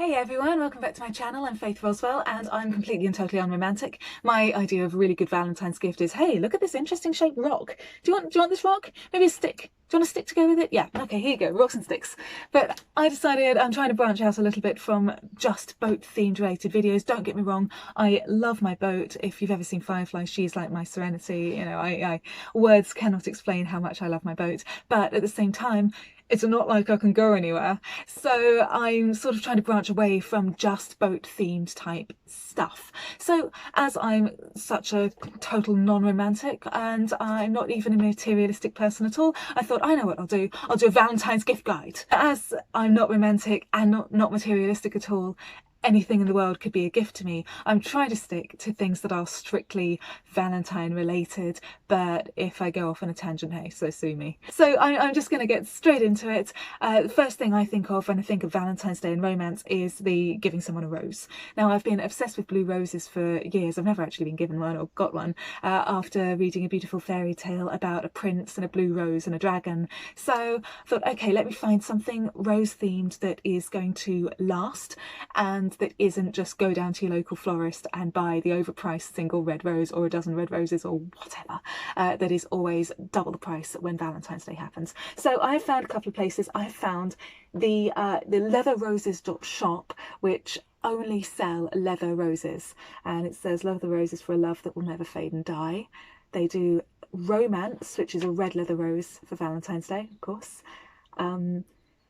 Hey everyone, welcome back to my channel. I'm Faith Roswell and I'm completely and totally unromantic. My idea of a really good Valentine's gift is, hey, look at this interesting shaped rock. Do you want this rock? Maybe a stick. Do you want a stick to go with it? Yeah, okay, here you go, rocks and sticks. But I decided I'm trying to branch out a little bit from just boat themed related videos. Don't get me wrong, I love my boat. If you've ever seen Firefly, she's like my serenity. You know, words cannot explain how much I love my boat. But at the same time, it's not like I can go anywhere. So I'm sort of trying to branch away from just boat themed type stuff. So as I'm such a total non-romantic and I'm not even a materialistic person at all, I thought, I know what I'll do. I'll do a Valentine's gift guide. As I'm not romantic and not materialistic at all, anything in the world could be a gift to me. I'm trying to stick to things that are strictly Valentine related, but if I go off on a tangent, hey, so sue me. So I'm just going to get straight into it. The first thing I think of when I think of Valentine's Day and romance is the giving someone a rose. Now, I've been obsessed with blue roses for years. I've never actually been given one or got one after reading a beautiful fairy tale about a prince and a blue rose and a dragon. So I thought, okay, let me find something rose themed that is going to last and that isn't just go down to your local florist and buy the overpriced single red rose or a dozen red roses or whatever, that is always double the price when Valentine's Day happens. So I found a couple of places. I found the leatherroses.shop, which only sell leather roses, and it says leather roses for a love that will never fade and die. They do romance, which is a red leather rose for Valentine's Day, of course.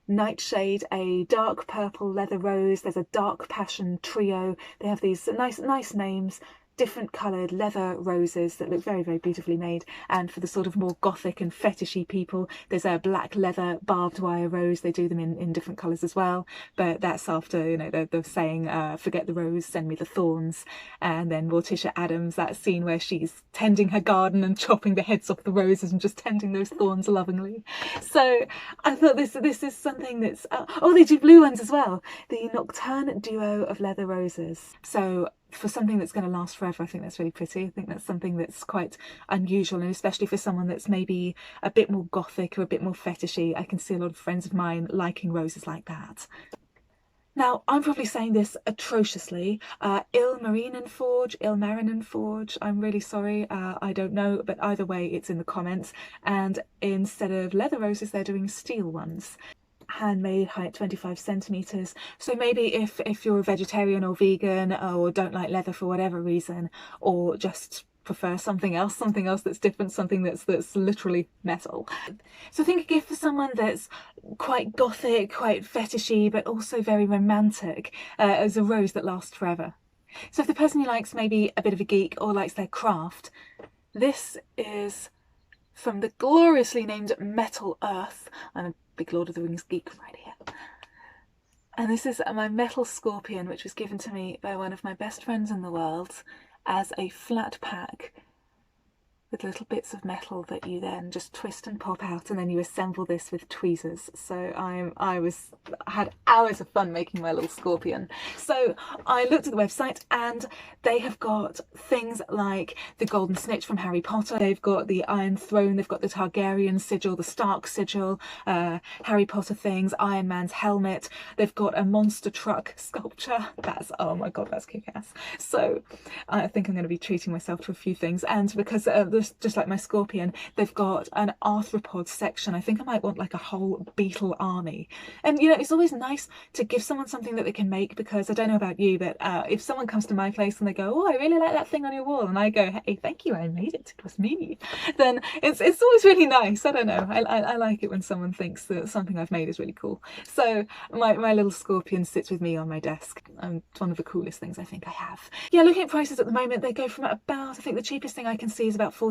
Nightshade, a dark purple leather rose. There's a dark passion trio. They have these nice names, different coloured leather roses that look very, very beautifully made. And for the sort of more gothic and fetishy people, there's a black leather barbed wire rose. They do them in different colours as well, but that's after, you know, they're saying forget the rose, send me the thorns. And then Morticia Adams, that scene where she's tending her garden and chopping the heads off the roses and just tending those thorns lovingly. So I thought this is something that's oh, they do blue ones as well, the Nocturne duo of leather roses. So for something that's going to last forever, I think that's really pretty. I think that's something that's quite unusual, and especially for someone that's maybe a bit more gothic or a bit more fetishy. I can see a lot of friends of mine liking roses like that. Now, I'm probably saying this atrociously. Ilmarinenforge, I'm really sorry, I don't know, but either way, it's in the comments. And instead of leather roses, they're doing steel ones. Handmade, height 25 centimeters. So maybe if you're a vegetarian or vegan or don't like leather for whatever reason, or just prefer something else that's different, something that's literally metal. So think a gift for someone that's quite gothic, quite fetishy, but also very romantic, as a rose that lasts forever. So if the person you like's maybe a bit of a geek or likes their craft, this is from the gloriously named Metal Earth. I'm a big Lord of the Rings geek right here. And this is my metal scorpion, which was given to me by one of my best friends in the world as a flat pack with little bits of metal that you then just twist and pop out, and then you assemble this with tweezers. So I had hours of fun making my little scorpion. So I looked at the website and they have got things like the golden snitch from Harry Potter, they've got the Iron Throne, they've got the Targaryen sigil, the Stark sigil, Harry Potter things, Iron Man's helmet, they've got a monster truck sculpture. That's, oh my god, that's kick-ass. So I think I'm going to be treating myself to a few things, and because just like my scorpion, they've got an arthropod section. I think I might want like a whole beetle army. And you know, it's always nice to give someone something that they can make, because I don't know about you, but if someone comes to my place and they go, oh, I really like that thing on your wall, and I go, hey, thank you, I made it, it was me, then it's always really nice. I don't know, I like it when someone thinks that something I've made is really cool. So my little scorpion sits with me on my desk. It's one of the coolest things I think I have. Yeah, looking at prices at the moment, they go from about, I think the cheapest thing I can see is about $14,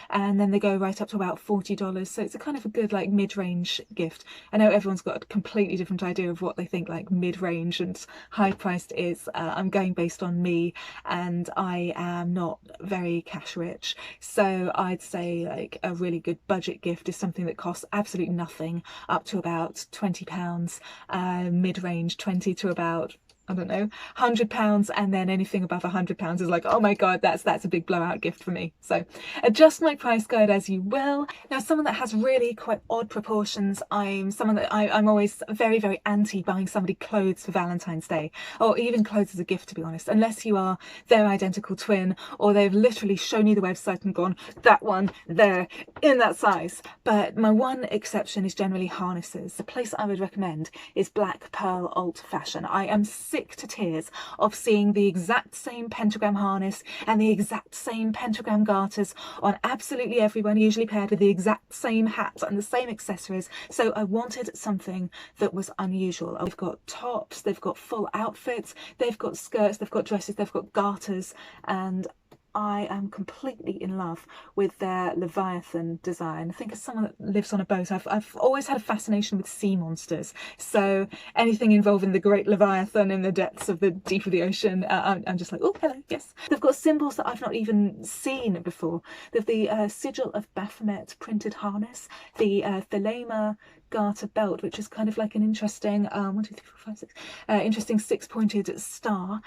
and then they go right up to about $40. So it's a kind of a good like mid-range gift. I know everyone's got a completely different idea of what they think like mid-range and high-priced is. I'm going based on me, and I am not very cash rich, so I'd say like a really good budget gift is something that costs absolutely nothing, up to about £20, mid-range 20 to about I don't know, £100, and then anything above £100 is like, oh my god, that's a big blowout gift for me. So adjust my price guide as you will. Now, someone that has really quite odd proportions, I'm always very, very anti buying somebody clothes for Valentine's Day, or even clothes as a gift, to be honest, unless you are their identical twin, or they've literally shown you the website and gone, that one there in that size. But my one exception is generally harnesses. The place I would recommend is Black Pearl Old Fashion. I am sick to tears of seeing the exact same pentagram harness and the exact same pentagram garters on absolutely everyone, usually paired with the exact same hat and the same accessories. So I wanted something that was unusual. They've got tops, they've got full outfits, they've got skirts, they've got dresses, they've got garters, and I am completely in love with their Leviathan design. I think as someone that lives on a boat, I've always had a fascination with sea monsters. So anything involving the great Leviathan in the depths of the deep of the ocean, I'm just like, oh, hello, yes. They've got symbols that I've not even seen before. They've the sigil of Baphomet printed harness, the Thelema garter belt, which is kind of like an interesting, interesting six-pointed star.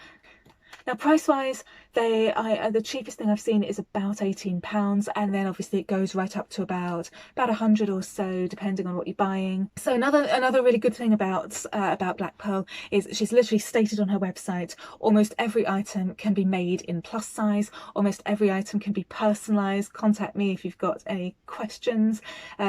Now, price-wise, the cheapest thing I've seen is about £18, and then obviously it goes right up to about 100 or so, depending on what you're buying. So another really good thing about Black Pearl is she's literally stated on her website, almost every item can be made in plus size, almost every item can be personalised. Contact me if you've got any questions,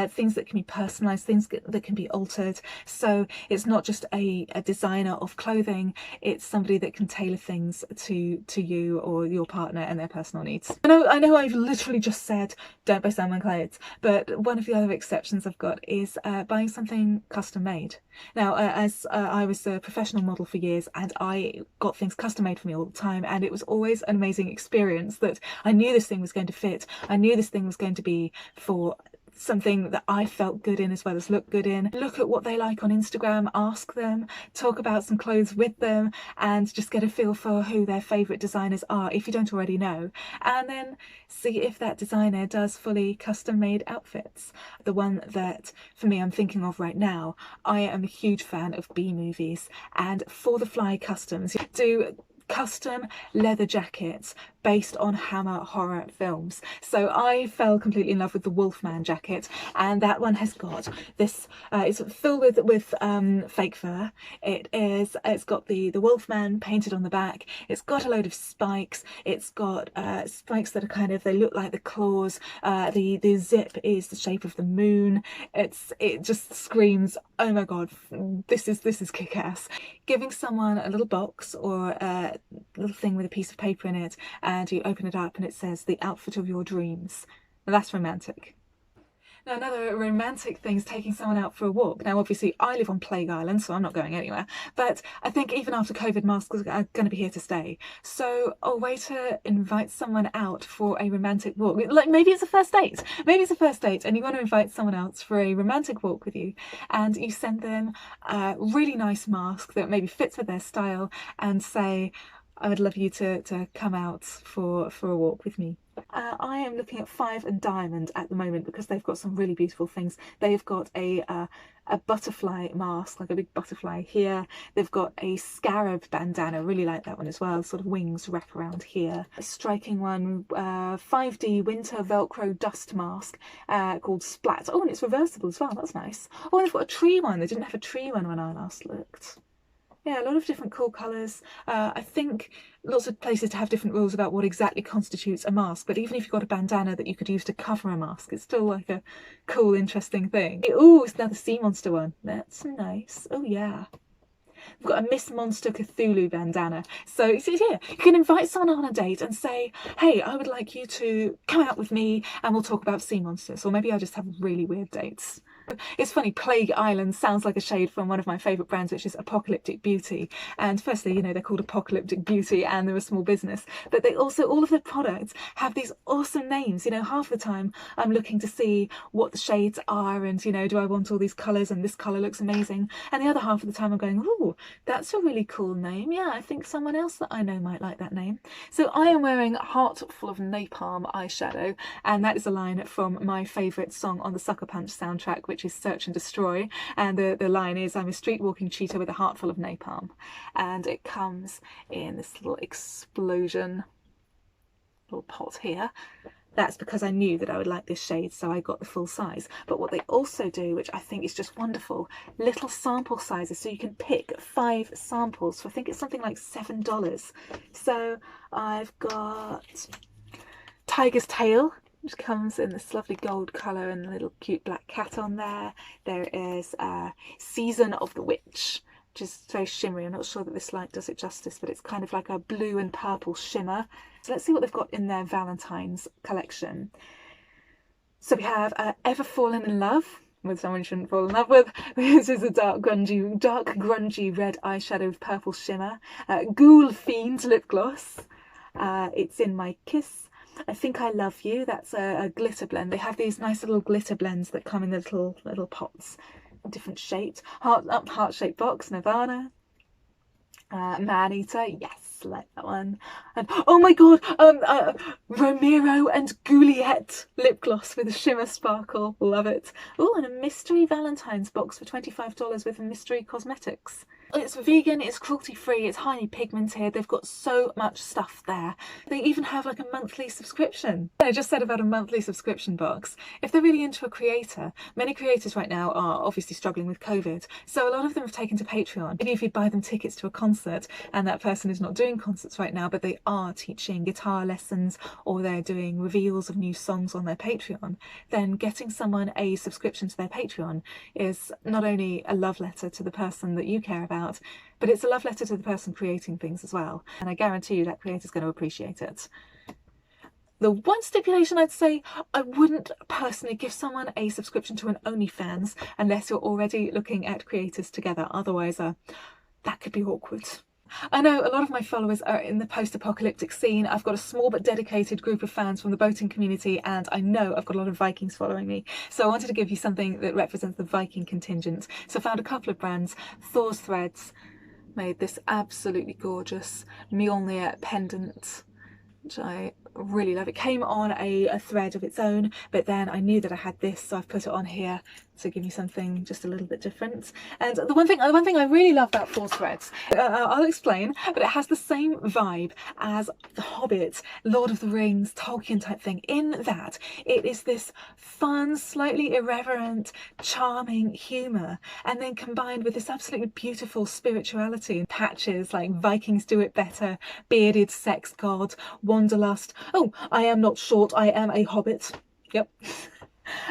things that can be personalised, things that can be altered. So it's not just a designer of clothing, it's somebody that can tailor things to you or your partner and their personal needs. I know I've literally just said don't buy someone clothes, but one of the other exceptions I've got is buying something custom made. Now, as I was a professional model for years, and I got things custom made for me all the time, and it was always an amazing experience that I knew this thing was going to fit, I knew this thing was going to be for something that I felt good in as well as look good in. Look at what they like on Instagram, ask them, talk about some clothes with them, and just get a feel for who their favourite designers are if you don't already know, and then see if that designer does fully custom made outfits. The one that for me I'm thinking of right now, I am a huge fan of B Movies, and For the Fly Customs do custom leather jackets based on Hammer horror films. So I fell completely in love with the Wolfman jacket, and that one has got this it's filled with fake fur. It's got the Wolfman painted on the back, it's got a load of spikes, it's got spikes that are kind of, they look like the claws, the zip is the shape of the moon. It just screams, oh my god, this is kick-ass. Giving someone a little box or a little thing with a piece of paper in it, and you open it up and it says the outfit of your dreams. Now that's romantic. Now, another romantic thing is taking someone out for a walk. Now, obviously, I live on Plague Island, so I'm not going anywhere. But I think even after COVID, masks are going to be here to stay. So a way to invite someone out for a romantic walk, like maybe it's a first date. Maybe it's a first date and you want to invite someone else for a romantic walk with you, and you send them a really nice mask that maybe fits with their style and say, I would love you to come out for a walk with me. I am looking at Five and Diamond at the moment because they've got some really beautiful things. They've got a butterfly mask, like a big butterfly here. They've got a scarab bandana, really like that one as well, sort of wings wrap around here. A striking one, 5D winter Velcro dust mask called Splat. Oh, and it's reversible as well, that's nice. Oh, and they've got a tree one. They didn't have a tree one when I last looked. Yeah, a lot of different cool colours. I think lots of places have different rules about what exactly constitutes a mask, but even if you've got a bandana that you could use to cover a mask, it's still like a cool, interesting thing. Oh, it's another sea monster one. That's nice. Oh yeah. We've got a Miss Monster Cthulhu bandana. So yeah, you can invite someone on a date and say, hey, I would like you to come out with me and we'll talk about sea monsters. Or maybe I just have really weird dates. It's funny, Plague Island sounds like a shade from one of my favourite brands, which is Apocalyptic Beauty. And firstly, you know, they're called Apocalyptic Beauty and they're a small business. But they also, all of their products have these awesome names. You know, half the time I'm looking to see what the shades are and, you know, do I want all these colours and this colour looks amazing. And the other half of the time I'm going, oh, that's a really cool name. Yeah, I think someone else that I know might like that name. So I am wearing Heart Full of Napalm eyeshadow, and that is a line from my favourite song on the Sucker Punch soundtrack, which which is search and destroy, and the line is, I'm a street walking cheetah with a heart full of napalm. And it comes in this little explosion little pot here. That's because I knew that I would like this shade, so I got the full size. But what they also do, which I think is just wonderful, little sample sizes, so you can pick 5 samples for, I think it's something like $7. So I've got Tiger's Tail, which comes in this lovely gold colour and a little cute black cat on there. There is Season of the Witch, which is very shimmery. I'm not sure that this light does it justice, but it's kind of like a blue and purple shimmer. So let's see what they've got in their Valentine's collection. So we have Ever Fallen in Love with someone you shouldn't fall in love with. This is a dark grungy red eyeshadow with purple shimmer. Ghoul Fiend lip gloss. It's in My Kiss. I Think I Love You. That's a glitter blend. They have these nice little glitter blends that come in the little pots, different shapes. Heart-shaped box, Nirvana. Man Eater, yes, like that one. And oh my god, Romero and Juliet lip gloss with a shimmer sparkle, love it. Oh, and a mystery Valentine's box for $25 with mystery cosmetics. It's vegan, it's cruelty free, it's highly pigmented, they've got so much stuff there. They even have like a monthly subscription. I just said about a monthly subscription box. If they're really into a creator, many creators right now are obviously struggling with COVID, so a lot of them have taken to Patreon. Maybe if you buy them tickets to a concert, and that person is not doing concerts right now, but they are teaching guitar lessons or they're doing reveals of new songs on their Patreon, then getting someone a subscription to their Patreon is not only a love letter to the person that you care about, but it's a love letter to the person creating things as well. And I guarantee you that creator's going to appreciate it. The one stipulation I'd say, I wouldn't personally give someone a subscription to an OnlyFans unless you're already looking at creators together. Otherwise, that could be awkward. I know a lot of my followers are in the post-apocalyptic scene. I've got a small but dedicated group of fans from the boating community, and I know I've got a lot of Vikings following me. So I wanted to give you something that represents the Viking contingent. So I found a couple of brands. Thor's Threads made this absolutely gorgeous Mjolnir pendant, which I really love. It came on a thread of its own, but then I knew that I had this, so I've put it on here to give you something just a little bit different. And the one thing I really love about Thor's Threads, I'll explain, but it has the same vibe as The Hobbit, Lord of the Rings, Tolkien type thing, in that it is this fun, slightly irreverent, charming humour, and then combined with this absolutely beautiful spirituality. Patches like Vikings Do It Better, Bearded Sex God, Wanderlust, oh, I am not short, I am a hobbit. Yep.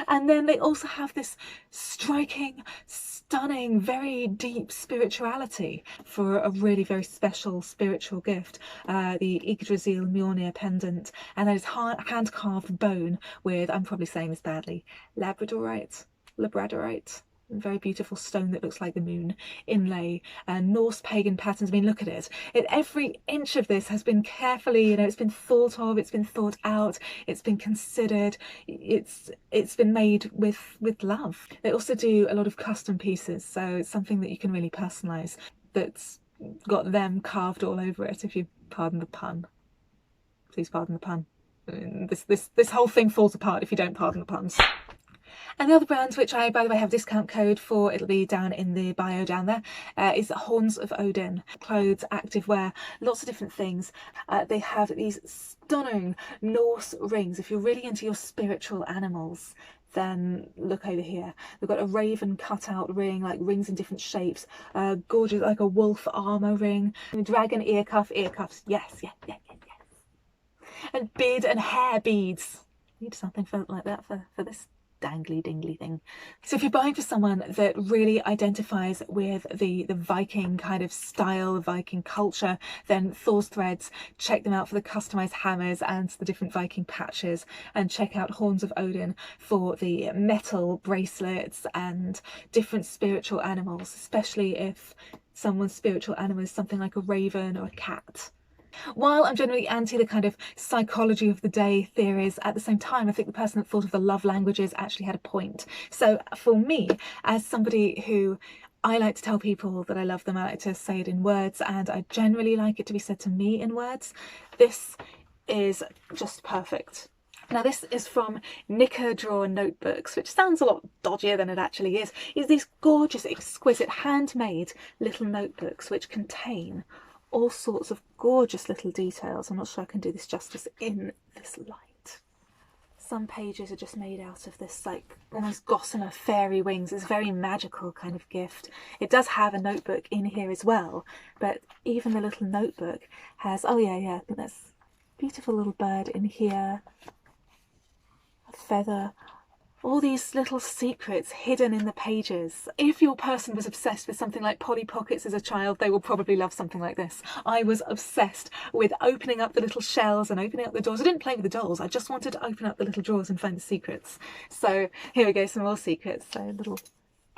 And then they also have this striking, stunning, very deep spirituality for a really very special spiritual gift. The Yggdrasil Mjolnir pendant, and that is hand-carved bone with, I'm probably saying this badly, labradorite, very beautiful stone that looks like the moon inlay, and Norse pagan patterns. I mean, look at it. Every inch of this has been carefully, it's been thought of, it's been thought out, it's been considered, it's been made with love. They also do a lot of custom pieces, so it's something that you can really personalize that's got them carved all over it, if you pardon the pun. Please pardon the pun. This whole thing falls apart if you don't pardon the puns. And the other brand, which I, by the way, have a discount code for, it'll be down in the bio down there, is Horns of Odin. Clothes, activewear, lots of different things. They have these stunning Norse rings. If you're really into your spiritual animals, then look over here. They've got a raven cutout ring, like rings in different shapes. Gorgeous, like a wolf armour ring. Dragon earcuffs, yes. And beard and hair beads. Need something like that for this dangly dingly thing. So if you're buying for someone that really identifies with the Viking kind of style, Viking culture, then Thor's Threads, check them out for the customized hammers and the different Viking patches, and check out Horns of Odin for the metal bracelets and different spiritual animals, especially if someone's spiritual animal is something like a raven or a cat. While I'm generally anti the kind of psychology of the day theories, at the same time I think the person that thought of the love languages actually had a point. So for me, as somebody who, I like to tell people that I love them, I like to say it in words, and I generally like it to be said to me in words, this is just perfect. Now this is from Knicker Drawer Notebooks, which sounds a lot dodgier than it actually is. It's these gorgeous, exquisite, handmade little notebooks which contain all sorts of gorgeous little details. I'm not sure I can do this justice in this light. Some pages are just made out of this like almost gossamer fairy wings. It's a very magical kind of gift. It does have a notebook in here as well, but even the little notebook has, oh yeah, I think that's a beautiful little bird in here. Feather, all these little secrets hidden in the pages. If your person was obsessed with something like Polly Pockets as a child, they will probably love something like this. I was obsessed with opening up the little shells and opening up the doors. I didn't play with the dolls, I just wanted to open up the little drawers and find the secrets. So here we go, some more secrets. So a little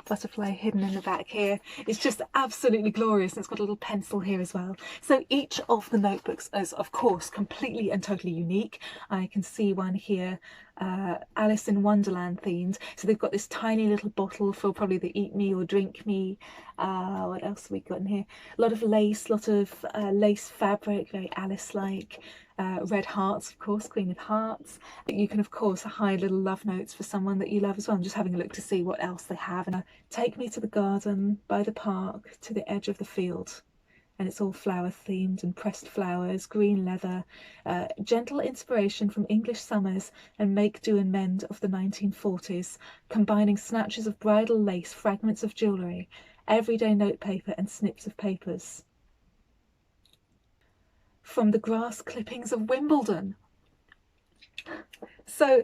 butterfly hidden in the back here. It's just absolutely glorious, and it's got a little pencil here as well. So each of the notebooks is of course completely and totally unique. I can see one here, Alice in Wonderland themed. So they've got this tiny little bottle for probably the eat me or drink me. What else have we got in here? A lot of lace, lot of lace fabric, very Alice-like. Red hearts, of course, Queen of Hearts. You can of course hide little love notes for someone that you love as well. I'm just having a look to see what else they have. And take me to the garden, by the park, to the edge of the field. And it's all flower themed and pressed flowers, green leather, gentle inspiration from English summers and make do and mend of the 1940s, combining snatches of bridal lace, fragments of jewellery, everyday notepaper and snips of papers. From the grass clippings of Wimbledon. So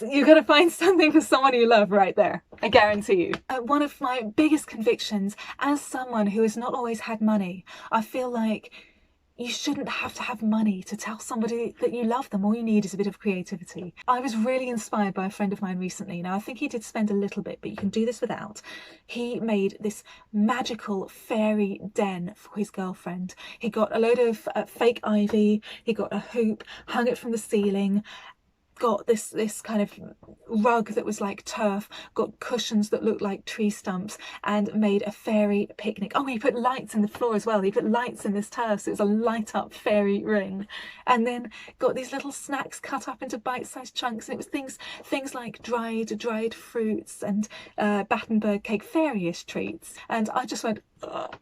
you've got to find something for someone you love right there, I guarantee you. One of my biggest convictions as someone who has not always had money, I feel like you shouldn't have to have money to tell somebody that you love them. All you need is a bit of creativity. I was really inspired by a friend of mine recently. Now I think he did spend a little bit, but you can do this without. He made this magical fairy den for his girlfriend. He got a load of fake ivy, he got a hoop, hung it from the ceiling, got this kind of rug that was like turf, got cushions that looked like tree stumps, and made a fairy picnic. Oh, he put lights in the floor as well. He put lights in this turf, so it was a light up fairy ring. And then got these little snacks cut up into bite-sized chunks, and it was things like dried fruits and Battenberg cake, fairy-ish treats. And I just went, ugh.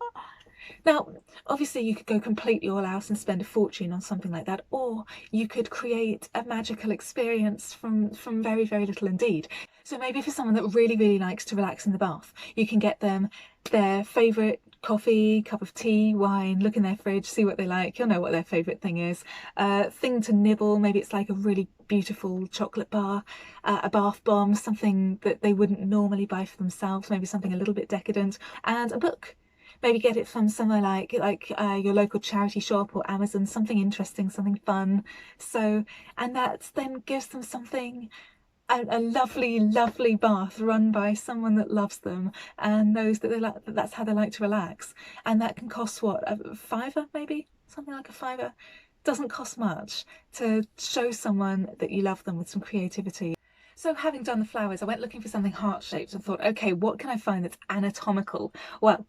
Now, obviously you could go completely all out and spend a fortune on something like that, or you could create a magical experience from very, very little indeed. So maybe for someone that really, really likes to relax in the bath, you can get them their favourite coffee, cup of tea, wine, look in their fridge, see what they like. You'll know what their favourite thing is. Thing to nibble, maybe it's like a really beautiful chocolate bar, a bath bomb, something that they wouldn't normally buy for themselves, maybe something a little bit decadent, and a book. Maybe get it from somewhere like your local charity shop or Amazon, something interesting, something fun. So, and that then gives them something, a lovely, lovely bath run by someone that loves them and knows that that's how they like to relax. And that can cost what, a fiver maybe? Something like a fiver. Doesn't cost much to show someone that you love them with some creativity. So having done the flowers, I went looking for something heart-shaped and thought, okay, what can I find that's anatomical? Well,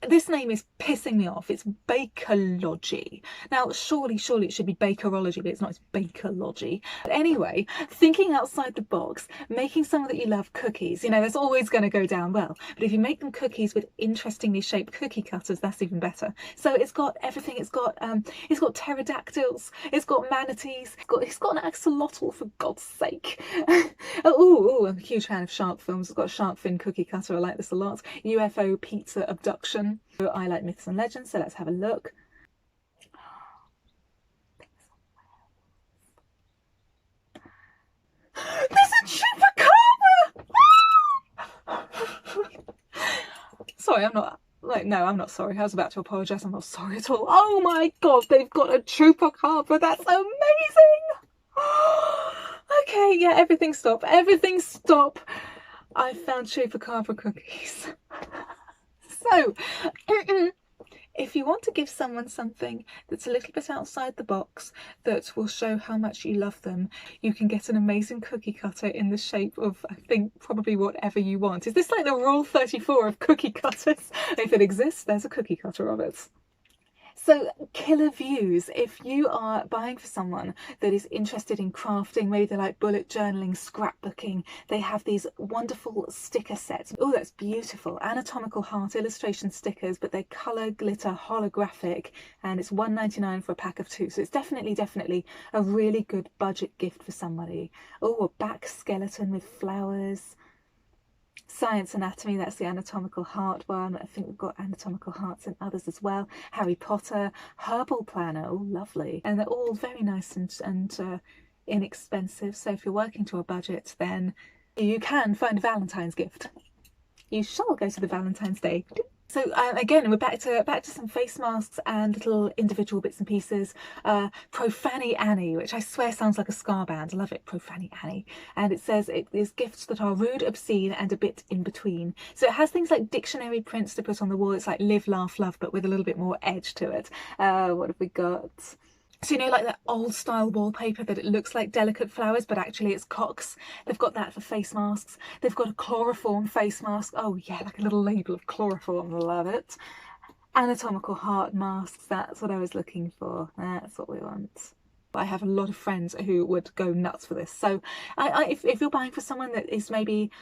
this name is pissing me off. It's Bakerlogy. Now, surely it should be Bakerology, but it's not, it's Bakerlogy. But anyway, thinking outside the box, making someone that you love cookies, you know, that's always going to go down well. But if you make them cookies with interestingly shaped cookie cutters, that's even better. So it's got everything. It's got pterodactyls, it's got manatees, it's got an axolotl, for God's sake. Oh, I'm a huge fan of shark films. It's got a shark fin cookie cutter. I like this a lot. UFO pizza abduction. I like myths and legends, so let's have a look. There's a chupacabra! Sorry, I'm not sorry. I was about to apologise. I'm not sorry at all. Oh my God, they've got a chupacabra. That's amazing! Okay, yeah, everything stop. Everything stop. I found chupacabra cookies. So, if you want to give someone something that's a little bit outside the box that will show how much you love them, you can get an amazing cookie cutter in the shape of, I think, probably whatever you want. Is this like the Rule 34 of cookie cutters? If it exists, there's a cookie cutter of it. So killer views. If you are buying for someone that is interested in crafting, maybe they like bullet journaling, scrapbooking, they have these wonderful sticker sets. Oh, that's beautiful. Anatomical heart illustration stickers, but they're colour, glitter, holographic, and it's $1.99 for a pack of 2. So it's definitely a really good budget gift for somebody. Oh, a back skeleton with flowers. Science Anatomy, that's the Anatomical Heart one. I think we've got Anatomical Hearts and others as well. Harry Potter, Herbal Planner, oh lovely. And they're all very nice and inexpensive. So if you're working to a budget, then you can find a Valentine's gift. You shall go to the Valentine's Day. So again, we're back to some face masks and little individual bits and pieces. Profani Annie, which I swear sounds like a ska band. I love it, Profani Annie. And it says it is gifts that are rude, obscene, and a bit in between. So it has things like dictionary prints to put on the wall. It's like live, laugh, love, but with a little bit more edge to it. What have we got? So you know, like that old style wallpaper that it looks like delicate flowers, but actually it's cocks. They've got that for face masks. They've got a chloroform face mask. Oh yeah, like a little label of chloroform. Love it. Anatomical heart masks. That's what I was looking for. That's what we want. I have a lot of friends who would go nuts for this. So if you're buying for someone that is maybe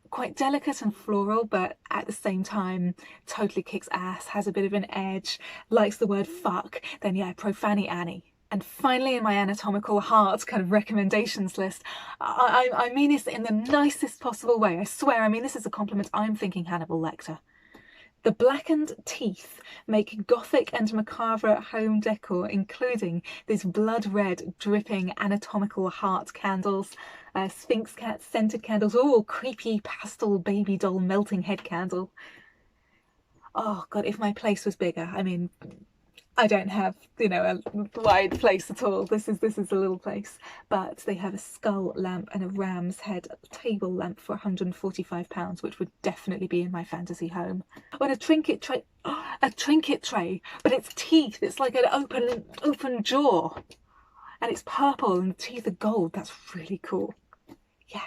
quite delicate and floral, but at the same time totally kicks ass, has a bit of an edge, likes the word fuck, then yeah, Profani Annie. And finally, in my Anatomical Heart kind of recommendations list, I mean this in the nicest possible way. I swear, I mean this is a compliment. I'm thinking Hannibal Lecter. The blackened teeth make gothic and macabre home decor, including these blood red dripping anatomical heart candles, sphinx cat scented candles, oh, creepy pastel baby doll melting head candle. Oh god, if my place was bigger, I mean, I don't have, you know, a wide place at all. This is a little place. But they have a skull lamp and a ram's head table lamp for £145, which would definitely be in my fantasy home. Or a trinket tray. Oh, a trinket tray, but it's teeth. It's like an open jaw. And it's purple and the teeth are gold. That's really cool. Yeah.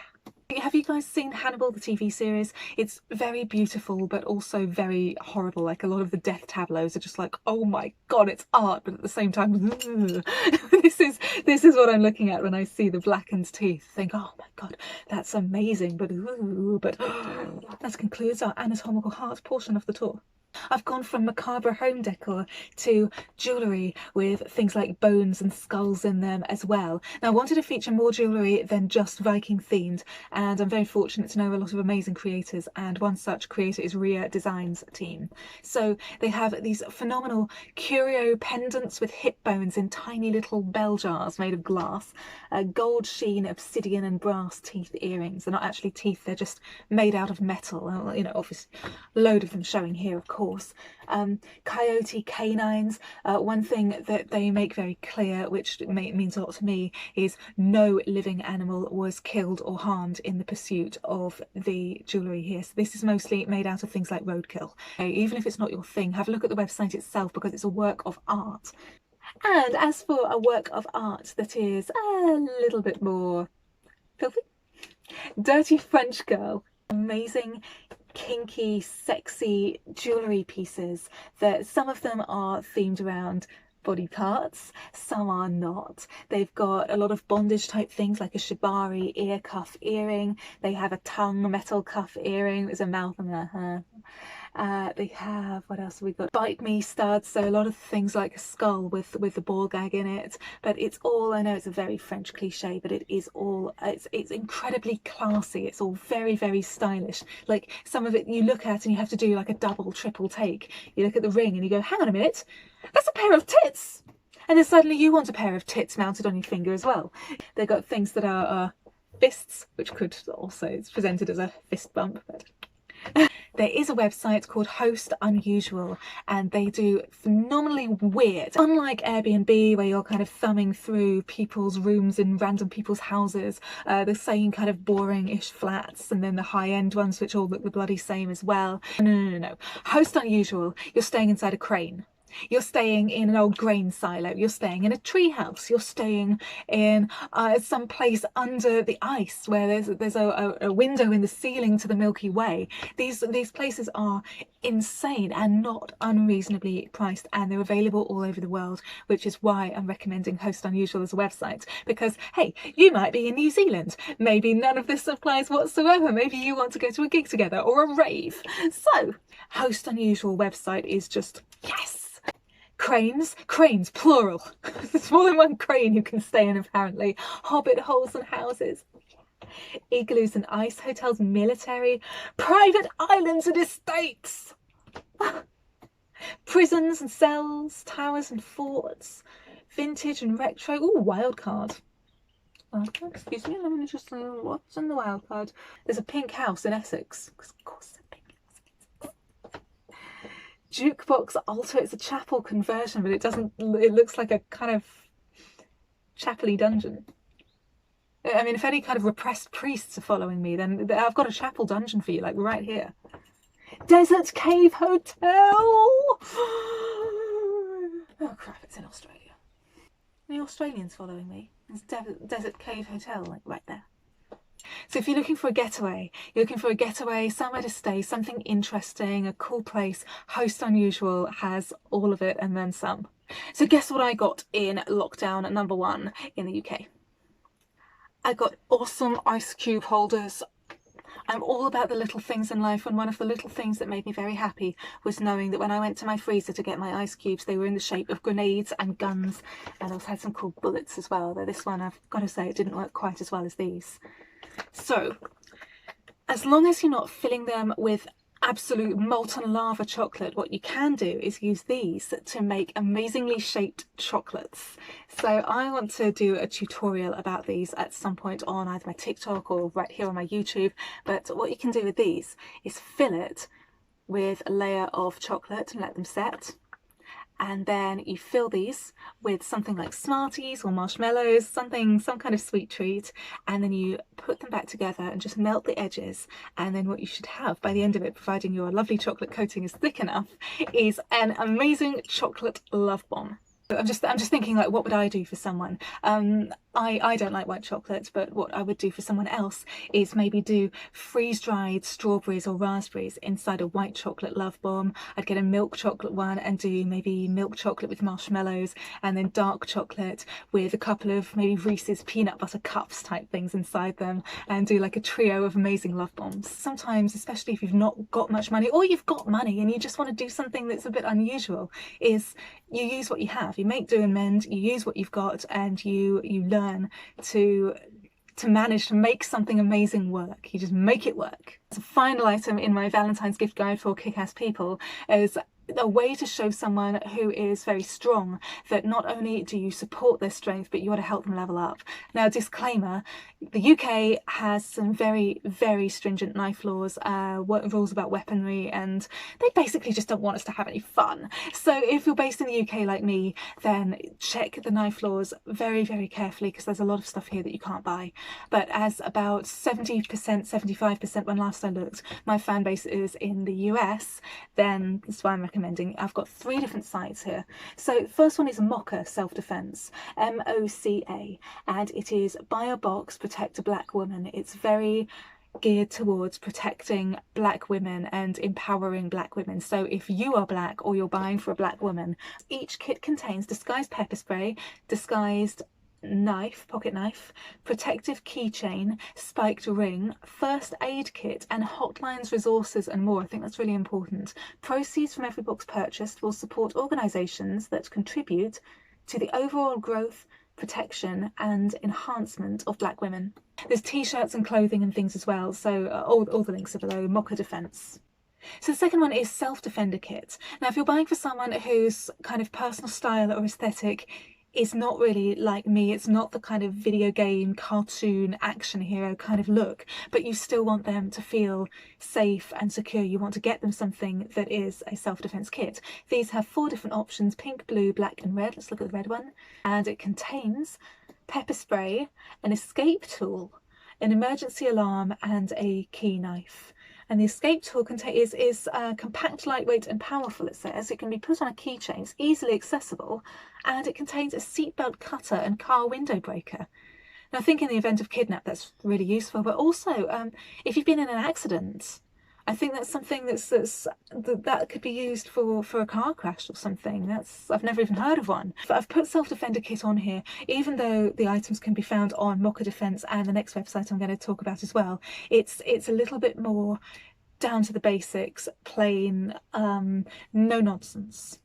Have you guys seen Hannibal, the TV series? It's very beautiful, but also very horrible. Like a lot of the death tableaus are just like, oh my god, it's art, but at the same time, this is what I'm looking at when I see the blackened teeth. Think, oh my god, that's amazing, but that concludes our Anatomical Heart portion of the tour. I've gone from macabre home decor to jewellery with things like bones and skulls in them as well. Now I wanted to feature more jewellery than just Viking themed, and I'm very fortunate to know a lot of amazing creators, and one such creator is Ria Designs team. So they have these phenomenal curio pendants with hip bones in tiny little bell jars made of glass, gold sheen obsidian and brass teeth earrings. They're not actually teeth, they're just made out of metal. You know, obviously a load of them showing here, of course. Coyote canines. One thing that they make very clear, which means a lot to me, is no living animal was killed or harmed in the pursuit of the jewellery here. So this is mostly made out of things like roadkill. Even if it's not your thing, have a look at the website itself, because it's a work of art. And as for a work of art that is a little bit more filthy, Dirty French Girl. Amazing, kinky, sexy jewellery pieces that some of them are themed around body parts, some are not. They've got a lot of bondage type things like a shibari ear cuff earring. They have a tongue metal cuff earring. There's a mouth and a they have, what else have we got? Bite me studs, so a lot of things like a skull with the ball gag in it. But it's all, I know it's a very French cliche, but it is all, it's incredibly classy. It's all very, very stylish. Like some of it you look at and you have to do like a double, triple take. You look at the ring and you go, hang on a minute, that's a pair of tits. And then suddenly you want a pair of tits mounted on your finger as well. They've got things that are fists, which could also, it's presented as a fist bump, but there is a website called Host Unusual, and they do phenomenally weird. Unlike Airbnb, where you're kind of thumbing through people's rooms in random people's houses, the same kind of boring-ish flats, and then the high-end ones which all look the bloody same as well. No. Host Unusual, you're staying inside a crane. You're staying in an old grain silo, you're staying in a tree house, you're staying in some place under the ice where there's a window in the ceiling to the Milky Way. These places are insane and not unreasonably priced, and they're available all over the world, which is why I'm recommending Host Unusual as a website, because hey, you might be in New Zealand, maybe none of this applies whatsoever, maybe you want to go to a gig together or a rave. So Host Unusual website is just yes. Cranes, plural. There's more than one crane you can stay in apparently. Hobbit holes and houses. Igloos and ice hotels, military, private islands and estates. Prisons and cells, towers and forts, vintage and retro. Ooh, wildcard. Excuse me, let me just what's in the wildcard? There's a pink house in Essex. Of course, there's a pink house. Jukebox altar. It's a chapel conversion, but it looks like a kind of chapel-y dungeon. I mean, if any kind of repressed priests are following me, then I've got a chapel dungeon for you, like right here. Desert Cave Hotel! Oh crap, it's in Australia. Any Australians following me? There's Desert Cave Hotel, like right there. So if you're looking for a getaway, somewhere to stay, something interesting, a cool place, Host Unusual has all of it and then some. So guess what I got in lockdown #1 in the UK? I got awesome ice cube holders. I'm all about the little things in life, and one of the little things that made me very happy was knowing that when I went to my freezer to get my ice cubes, they were in the shape of grenades and guns, and I also had some cool bullets as well, though this one, I've got to say, it didn't work quite as well as these. So, as long as you're not filling them with absolute molten lava chocolate, what you can do is use these to make amazingly shaped chocolates. So I want to do a tutorial about these at some point on either my TikTok or right here on my YouTube, but what you can do with these is fill it with a layer of chocolate and let them set, and then you fill these with something like Smarties or marshmallows, some kind of sweet treat, and then you put them back together and just melt the edges, and then what you should have by the end of it, providing your lovely chocolate coating is thick enough, is an amazing chocolate love bomb. I'm just thinking, like, what would I do for someone? I don't like white chocolate, but what I would do for someone else is maybe do freeze-dried strawberries or raspberries inside a white chocolate love bomb. I'd get a milk chocolate one and do maybe milk chocolate with marshmallows, and then dark chocolate with a couple of maybe Reese's peanut butter cups type things inside them, and do like a trio of amazing love bombs. Sometimes, especially if you've not got much money, or you've got money and you just want to do something that's a bit unusual, is you use what you have. You make do and mend, you use what you've got, and you learn to manage to make something amazing work. You just make it work. It's a final item in my Valentine's gift guide for kick-ass people is a way to show someone who is very strong that not only do you support their strength, but you want to help them level up. Now, disclaimer, the UK has some very, very stringent knife laws, rules about weaponry, and they basically just don't want us to have any fun. So if you're based in the UK like me, then check the knife laws very, very carefully, because there's a lot of stuff here that you can't buy. But as about 70%, 75% when last I looked, my fan base is in the US, then that's why I'm recommending. I've got 3 different sites here. So the first one is Mocha Self-Defense, MOCA, and it is buy a box, protect a black woman. It's very geared towards protecting black women and empowering black women. So if you are black or you're buying for a black woman, each kit contains disguised pepper spray, disguised knife, pocket knife, protective keychain, spiked ring, first aid kit, and hotlines, resources, and more. I think that's really important. Proceeds from every box purchased will support organisations that contribute to the overall growth, protection and enhancement of black women. There's t-shirts and clothing and things as well, so all the links are below. Mocha Defence. So the second one is Self-Defender Kit. Now, if you're buying for someone whose kind of personal style or aesthetic is not really like me, it's not the kind of video game, cartoon, action hero kind of look, but you still want them to feel safe and secure, you want to get them something that is a self-defense kit. These have 4 different options: pink, blue, black and red. Let's look at the red one. And it contains pepper spray, an escape tool, an emergency alarm and a key knife. And the escape tool is compact, lightweight and powerful, it says. It can be put on a keychain, it's easily accessible, and it contains a seatbelt cutter and car window breaker. Now I think in the event of kidnap that's really useful, but also if you've been in an accident, I think that's something that could be used for a car crash or something. I've never even heard of one. But I've put self-defender kit on here, even though the items can be found on Mocha Defense and the next website I'm going to talk about as well. It's a little bit more down to the basics, plain, no nonsense.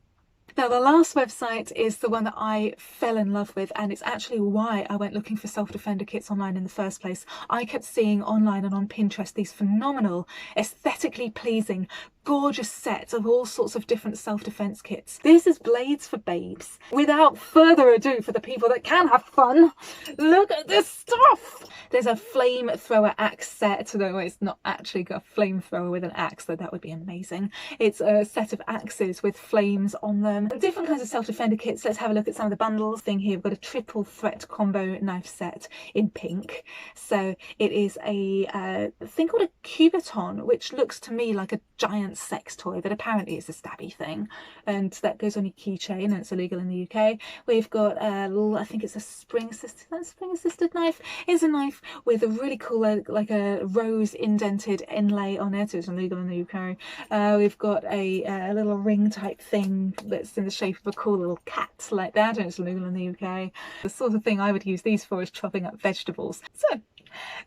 Now the last website is the one that I fell in love with, and it's actually why I went looking for self-defender kits online in the first place. I kept seeing online and on Pinterest these phenomenal, aesthetically pleasing, gorgeous sets of all sorts of different self-defense kits. This is Blades for Babes. Without further ado, for the people that can have fun, look at this stuff! There's a flamethrower axe set. No, it's not actually got a flamethrower with an axe, though that would be amazing. It's a set of axes with flames on them. Different kinds of self-defender kits. Let's have a look at some of the bundles. Thing here, we've got a triple threat combo knife set in pink. So it is a thing called a cubiton, which looks to me like a giant sex toy, but apparently it's a stabby thing, and that goes on your keychain, and it's illegal in the UK. We've got I think it's a spring-assisted knife. It's a knife with a really cool like a rose indented inlay on it. It's illegal in the UK. We've got a little ring type thing that's in the shape of a cool little cat like that, and it's illegal in the UK. The sort of thing I would use these for is chopping up vegetables. So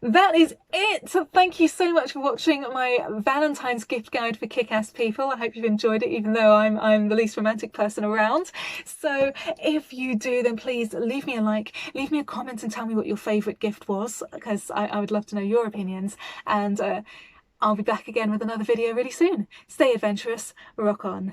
that is it. So thank you so much for watching my Valentine's gift guide for kick-ass people. I hope you've enjoyed it, even though I'm the least romantic person around. So if you do, then please leave me a like, leave me a comment and tell me what your favourite gift was, because I would love to know your opinions. And I'll be back again with another video really soon. Stay adventurous, rock on.